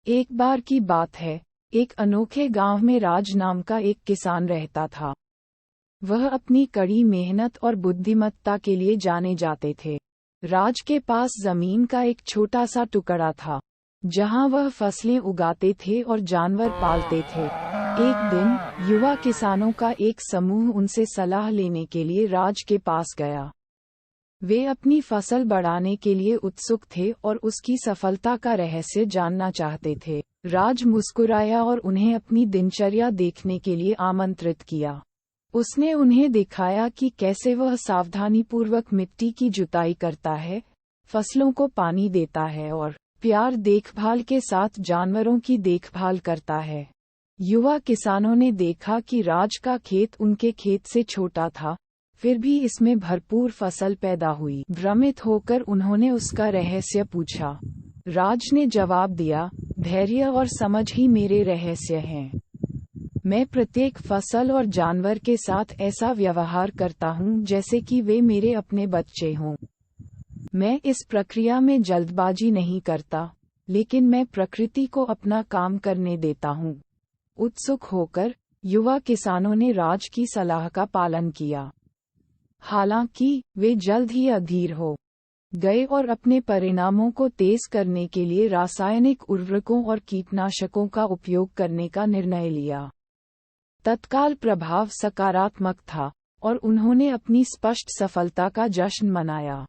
एक बार की बात है, एक अनोखे गांव में राज नाम का एक किसान रहता था। वह अपनी कड़ी मेहनत और बुद्धिमत्ता के लिए जाने जाते थे। राज के पास जमीन का एक छोटा सा टुकड़ा था, जहां वह फसलें उगाते थे और जानवर पालते थे। एक दिन, युवा किसानों का एक समूह उनसे सलाह लेने के लिए राज के पास गया। वे अपनी फसल बढ़ाने के लिए उत्सुक थे और उसकी सफलता का रहस्य जानना चाहते थे। राज मुस्कुराया और उन्हें अपनी दिनचर्या देखने के लिए आमंत्रित किया। उसने उन्हें दिखाया कि कैसे वह सावधानीपूर्वक मिट्टी की जुताई करता है, फसलों को पानी देता है और प्यार देखभाल के साथ जानवरों की देखभाल करता है। युवा किसानों ने देखा कि राज का खेत उनके खेत से छोटा था, फिर भी इसमें भरपूर फसल पैदा हुई। भ्रमित होकर उन्होंने उसका रहस्य पूछा। राज ने जवाब दिया, धैर्य और समझ ही मेरे रहस्य हैं। मैं प्रत्येक फसल और जानवर के साथ ऐसा व्यवहार करता हूँ जैसे कि वे मेरे अपने बच्चे हों। मैं इस प्रक्रिया में जल्दबाजी नहीं करता, लेकिन मैं प्रकृति को अपना काम करने देता हूँ। उत्सुक होकर, युवा किसानों ने राज की सलाह का पालन किया। हालांकि, वे जल्द ही अधीर हो गए और अपने परिणामों को तेज करने के लिए रासायनिक उर्वरकों और कीटनाशकों का उपयोग करने का निर्णय लिया। तत्काल प्रभाव सकारात्मक था और उन्होंने अपनी स्पष्ट सफलता का जश्न मनाया।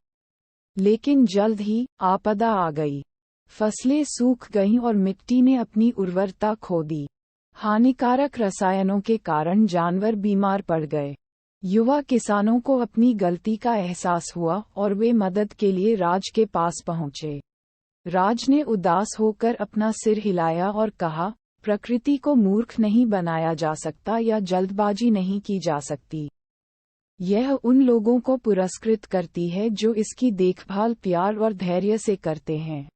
लेकिन जल्द ही आपदा आ गई। फसलें सूख गईं और मिट्टी ने अपनी उर्वरता खो दी। हानिकारक रसायनों के कारण जानवर बीमार पड़ गए। युवा किसानों को अपनी गलती का एहसास हुआ और वे मदद के लिए राज के पास पहुंचे। राज ने उदास होकर अपना सिर हिलाया और कहा, प्रकृति को मूर्ख नहीं बनाया जा सकता या जल्दबाजी नहीं की जा सकती। यह उन लोगों को पुरस्कृत करती है जो इसकी देखभाल प्यार और धैर्य से करते हैं।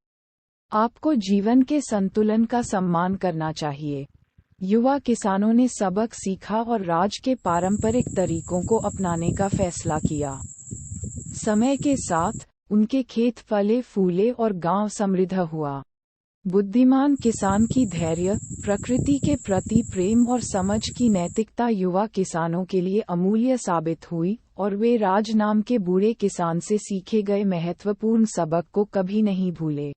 आपको जीवन के संतुलन का सम्मान करना चाहिए। युवा किसानों ने सबक सीखा और राज के पारंपरिक तरीकों को अपनाने का फैसला किया। समय के साथ, उनके खेत फले फूले और गांव समृद्ध हुआ। बुद्धिमान किसान की धैर्य, प्रकृति के प्रति प्रेम और समझ की नैतिकता युवा किसानों के लिए अमूल्य साबित हुई और वे राज नाम के बूढ़े किसान से सीखे गए महत्वपूर्ण सबक को कभी नहीं भूले।